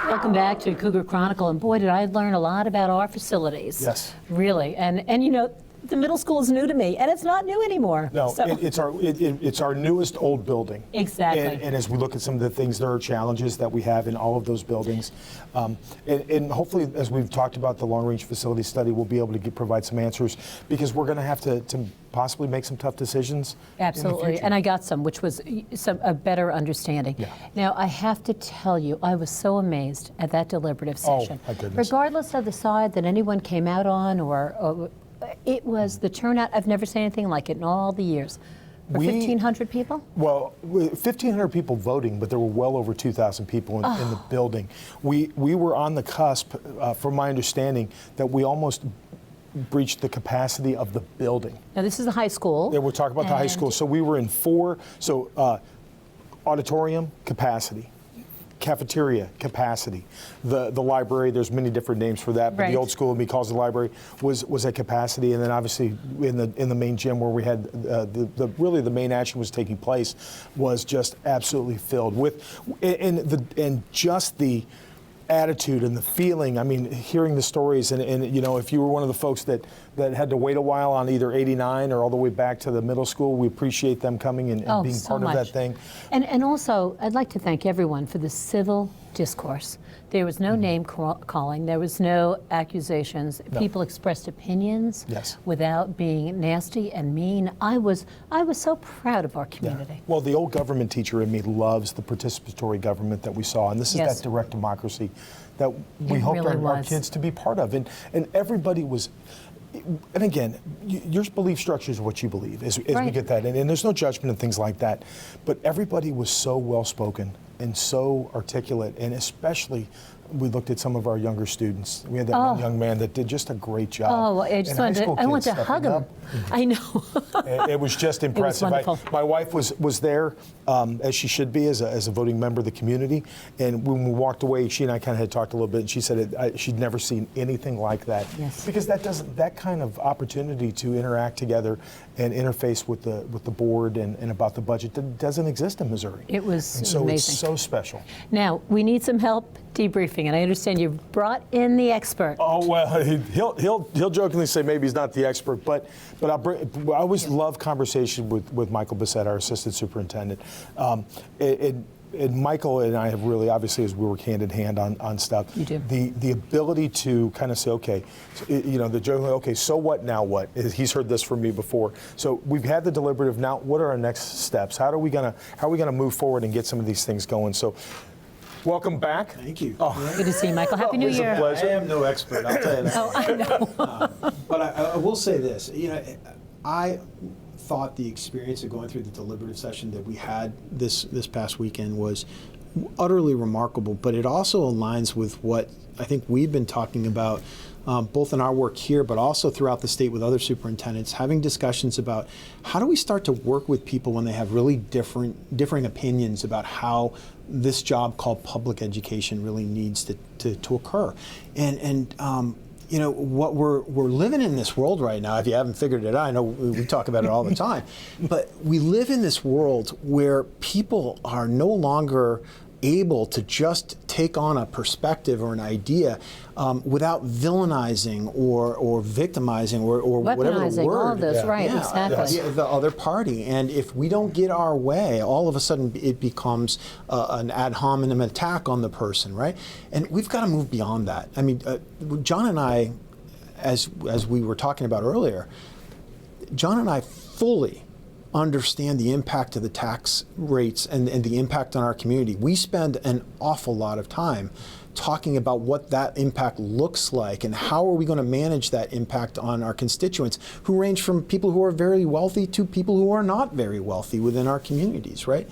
Welcome back to Cougar Chronicle, and boy, did I learn a lot about our facilities. Yes. Really, and you know, the middle school is new to me, and it's not new anymore. No, so. it's our newest old building. Exactly. And as we look at some of the things, there are challenges that we have in all of those buildings. And hopefully, as we've talked about the long-range facility study, we'll be able to provide some answers, because we're going to have to possibly make some tough decisions. Absolutely, and I got some, which was a better understanding. Yeah. Now, I have to tell you, I was so amazed at that deliberative session. Oh, my goodness. Regardless of the side that anyone came out on, or it was the turnout. I've never seen anything like it in all the years. For 1,500 people? Well, 1,500 people voting, but there were well over 2,000 people in the building. We were on the cusp, from my understanding, that we almost breached the capacity of the building. Now, this is a high school. Yeah, we're talking about the high school. So we were in auditorium capacity, cafeteria capacity, the library, there's many different names for that, but Right. the old school, we call it the library, was at capacity. And then obviously in the main gym where we had really the main action was taking place was just absolutely filled with, and just the attitude and the feeling. I mean, hearing the stories, and you know, if you were one of the folks that had to wait a while on either 89 or all the way back to the middle school, we appreciate them coming and being so part much. of that thing. And also, I'd like to thank everyone for the civil discourse. There was no name calling. There was no accusations. No. People expressed opinions Yes. without being nasty and mean. I was so proud of our community. Well, the old government teacher in me loves the participatory government that we saw, and this is Yes. that direct democracy that we It hoped really our was. kids to be part of. And everybody was, and again, your belief structure is what you believe, as we Right. get that. And there's no judgment and things like that. But everybody was so well-spoken and so articulate, and especially we looked at some of our younger students. We had that one young man that did just a great job. Oh, I just And wanted high school to, I want kids to hug him. stepping up. I know. It was just impressive. wonderful. My wife was there, as she should be, as a voting member of the community. And when we walked away, she and I kind of had talked a little bit, and she said she'd never seen anything like that. Yes. Because that kind of opportunity to interact together and interface with the board and about the budget that doesn't exist in Missouri. It was and so amazing. it's so special. Now, we need some help debriefing, and I understand you brought in the expert. Oh well, he'll jokingly say maybe he's not the expert, but I always love conversation with Michael Bessette, our assistant superintendent. And Michael and I have really, obviously, as we work hand in hand on stuff, You do. the ability to kind of say, okay, you know, the joke, okay, so what, now what? He's heard this from me before. So we've had the deliberative. Now, what are our next steps? How are we gonna move forward and get some of these things going? So, welcome back. Thank you. Good to see you, Michael. Happy New It's a Year. pleasure. I am no expert, I'll tell you that. Oh, I know. But I will say this, you know, I thought the experience of going through the deliberative session that we had this past weekend was utterly remarkable, but it also aligns with what I think we've been talking about both in our work here, but also throughout the state with other superintendents, having discussions about how do we start to work with people when they have really differing opinions about how this job called public education really needs to occur. And you know, what we're living in this world right now, if you haven't figured it out, I know we talk about it all the time, but we live in this world where people are no longer able to just take on a perspective or an idea without villainizing or victimizing or whatever the Weaponizing, word. all of those, right, exactly. The other party. And if we don't get our way, all of a sudden it becomes an ad hominem attack on the person, right? And we've got to move beyond that. I mean, John and I, as we were talking about earlier, John and I fully understand the impact of the tax rates and the impact on our community. We spend an awful lot of time talking about what that impact looks like and how are we going to manage that impact on our constituents, who range from people who are very wealthy to people who are not very wealthy within our communities, right?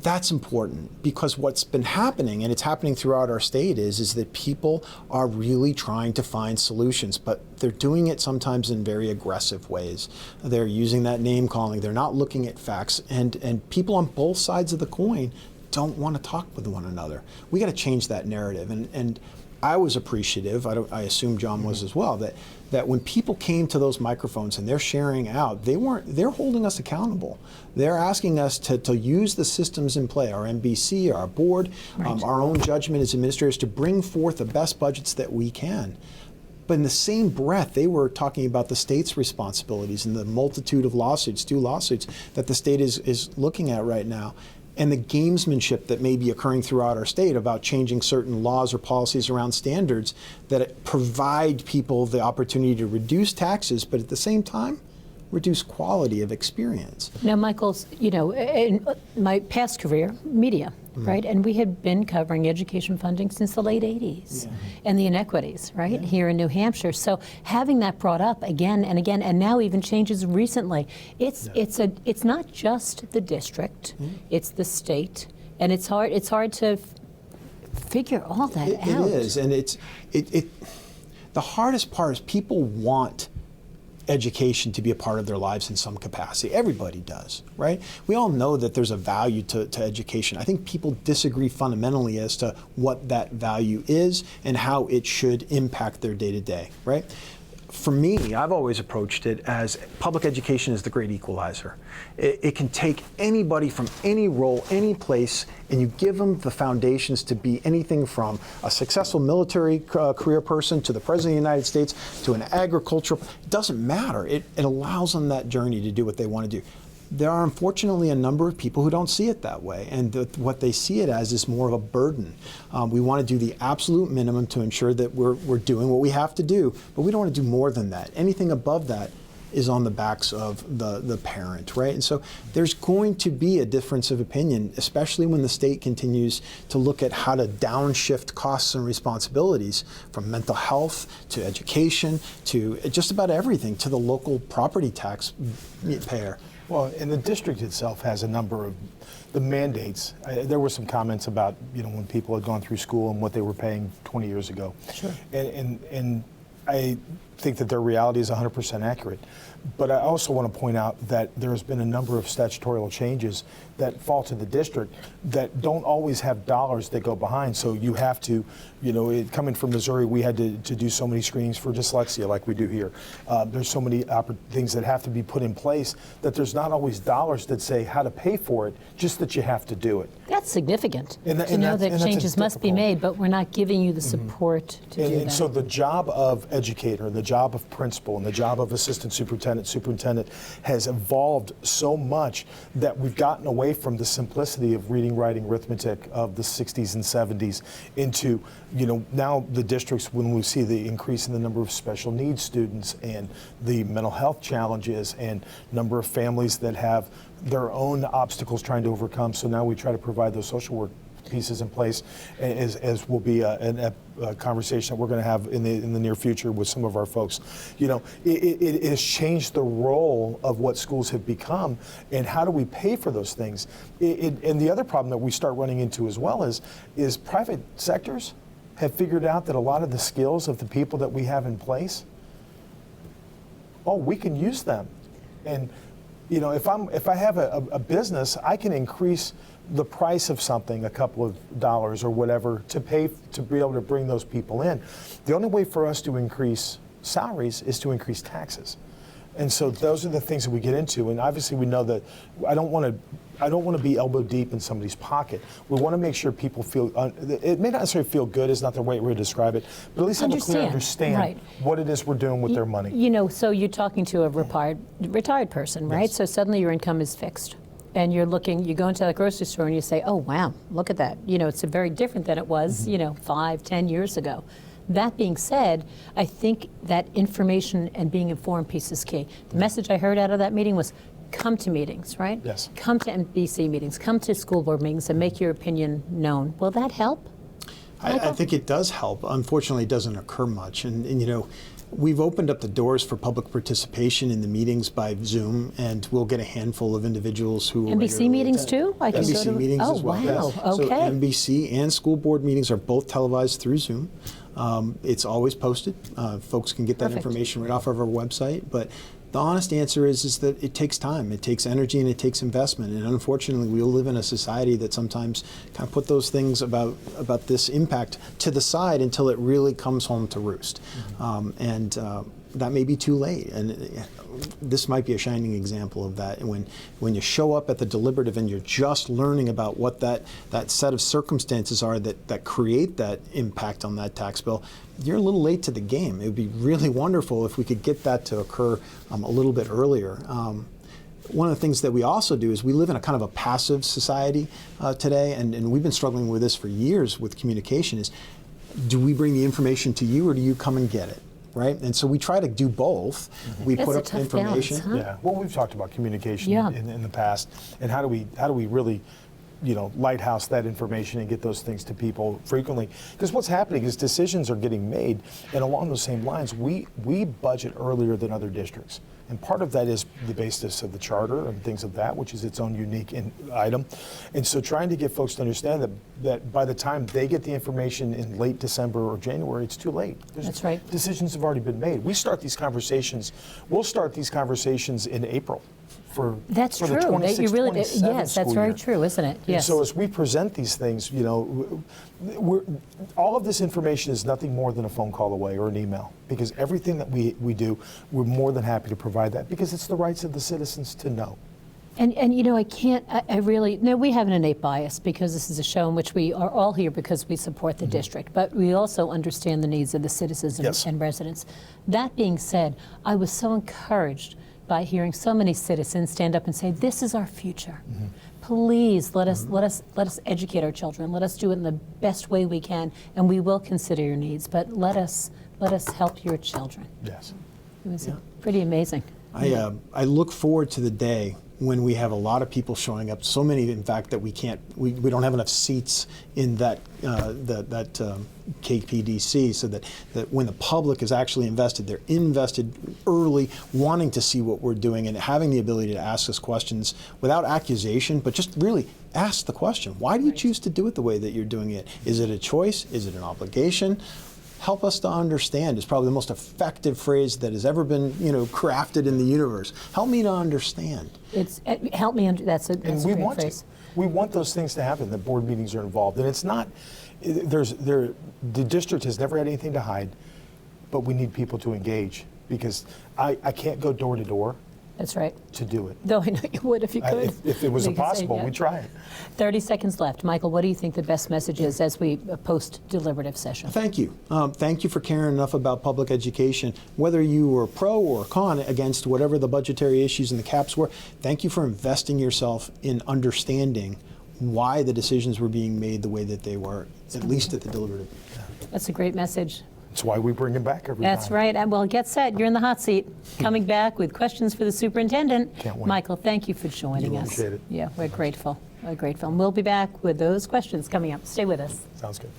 That's important, because what's been happening, and it's happening throughout our state, is that people are really trying to find solutions, but they're doing it sometimes in very aggressive ways. They're using that name calling. They're not looking at facts, and people on both sides of the coin don't want to talk with one another. We got to change that narrative, and I was appreciative, I assume John was as well, that when people came to those microphones and they're sharing out, they're holding us accountable. They're asking us to use the systems in play, our MBC, our board, our own judgment as administrators, to bring forth the best budgets that we can. But in the same breath, they were talking about the state's responsibilities and the multitude of lawsuits, 2 lawsuits, that the state is looking at right now, and the gamesmanship that may be occurring throughout our state about changing certain laws or policies around standards that provide people the opportunity to reduce taxes, but at the same time, reduce quality of experience. Now, Michael's, in my past career, media, right? And we had been covering education funding since the late 80s and the inequities, right, here in New Hampshire. So having that brought up again and again, and now even changes recently, it's not just the district, it's the state, and it's hard to figure all that out. It is, and the hardest part is people want education to be a part of their lives in some capacity. Everybody does, right? We all know that there's a value to education. I think people disagree fundamentally as to what that value is and how it should impact their day-to-day, right? For me, I've always approached it as public education is the great equalizer. It can take anybody from any role, any place, and you give them the foundations to be anything from a successful military career person to the President of the United States to an agricultural, it doesn't matter. It allows them that journey to do what they want to do. There are unfortunately a number of people who don't see it that way, and what they see it as is more of a burden. We want to do the absolute minimum to ensure that we're doing what we have to do, but we don't want to do more than that. Anything above that is on the backs of the parent, right? And so there's going to be a difference of opinion, especially when the state continues to look at how to downshift costs and responsibilities from mental health to education to just about everything to the local property tax payer. Well, and the district itself has a number of the mandates. There were some comments about, when people had gone through school and what they were paying 20 years ago. Sure. And I think that their reality is 100% accurate. But I also want to point out that there's been a number of statutory changes that fall to the district that don't always have dollars that go behind. So you have to, coming from Missouri, we had to do so many screenings for dyslexia like we do here. There's so many things that have to be put in place that there's not always dollars that say how to pay for it, just that you have to do it. That's significant to know that changes must be made, but we're not giving you the support to do that. And so the job of educator, the job of principal, and the job of assistant superintendent has evolved so much that we've gotten away from the simplicity of reading, writing, arithmetic of the 60s and 70s into, now the districts, when we see the increase in the number of special needs students and the mental health challenges and number of families that have their own obstacles trying to overcome. So now we try to provide those social work pieces in place, as will be a conversation that we're going to have in the near future with some of our folks. It has changed the role of what schools have become, and how do we pay for those things? And the other problem that we start running into as well is private sectors have figured out that a lot of the skills of the people that we have in place, we can use them. And if I have a business, I can increase the price of something a couple of dollars or whatever to be able to bring those people in. The only way for us to increase salaries is to increase taxes. And so those are the things that we get into. And obviously we know that I don't want to be elbow deep in somebody's pocket. We want to make sure people feel, it may not necessarily feel good, is not the right way to describe it, but at least have a clear understand what it is we're doing with their money. So you're talking to a retired person, right? Yes. So suddenly your income is fixed. And you go into the grocery store and you say, oh, wow, look at that. It's very different than it was, 5, 10 years ago. That being said, I think that information and being informed piece is key. The message I heard out of that meeting was come to meetings, right? Yes. Come to MBC meetings, come to school board meetings and make your opinion known. Will that help? I think it does help. Unfortunately, it doesn't occur much. And we've opened up the doors for public participation in the meetings by Zoom, and we'll get a handful of individuals who NBC meetings too? NBC meetings as well. Wow. Yes. Okay. So NBC and school board meetings are both televised through Zoom. It's always posted. Folks can get that information right off of our website. But The honest answer is that it takes time, it takes energy, and it takes investment. And unfortunately, we live in a society that sometimes kind of put those things about this impact to the side until it really comes home to roost. That may be too late. And this might be a shining example of that. When you show up at the deliberative and you're just learning about what that set of circumstances are that create that impact on that tax bill, you're a little late to the game. It would be really wonderful if we could get that to occur a little bit earlier. One of the things that we also do is we live in a kind of a passive society today, and we've been struggling with this for years with communication, is do we bring the information to you or do you come and get it? Right? And so we try to do both. We That's put a up tough information. balance, huh? Yeah. Well, we've talked about communication Yeah. in the past, and how do we really, lighthouse that information and get those things to people frequently? Because what's happening is decisions are getting made, and along those same lines, we budget earlier than other districts. And part of that is the basis of the charter and things of that, which is its own unique item. And so trying to get folks to understand that by the time they get the information in late December or January, it's too late. That's right. Decisions have already been made. We'll start these conversations in April. That's for true. the That 26, you really, 27 yes, that's school very year. true, isn't it? And Yes. so as we present these things, all of this information is nothing more than a phone call away or an email, because everything that we do, we're more than happy to provide that, because it's the rights of the citizens to know. And I really, no, we have an innate bias because this is a show in which we are all here because we support the district, but we also understand the needs of the citizens Yes. and residents. That being said, I was so encouraged by hearing so many citizens stand up and say, this is our future. Please let us educate our children. Let us do it in the best way we can, and we will consider your needs, but let us help your children. Yes. It was pretty amazing. I look forward to the day when we have a lot of people showing up, so many, in fact, that we don't have enough seats in that KPDC, so that when the public is actually invested, they're invested early, wanting to see what we're doing and having the ability to ask us questions without accusation, but just really ask the question. Why do you choose to do it the way that you're doing it? Is it a choice? Is it an obligation? Help us to understand is probably the most effective phrase that has ever been, crafted in the universe. Help me to understand. It's help me under. That's a And we great want phrase. we want those things to happen. The board meetings are involved, and it's not. The district has never had anything to hide, but we need people to engage, because I can't go door to door That's right. to do it. Though I know you would if you could. If it was You could say, impossible, yeah. we'd try it. 30 seconds left. Michael, what do you think the best message is as we post-deliberative session? Thank you. Thank you for caring enough about public education. Whether you were pro or con against whatever the budgetary issues and the caps were, thank you for investing yourself in understanding why the decisions were being made the way that they were, at least at the deliberative. That's a great message. That's why we bring him back every That's time. right. And well, get set. You're in the hot seat. Coming back with questions for the superintendent. Can't wait. Michael, thank you for joining You us. appreciate it. Yeah, we're grateful. We're grateful. And we'll be back with those questions coming up. Stay with us. Sounds good.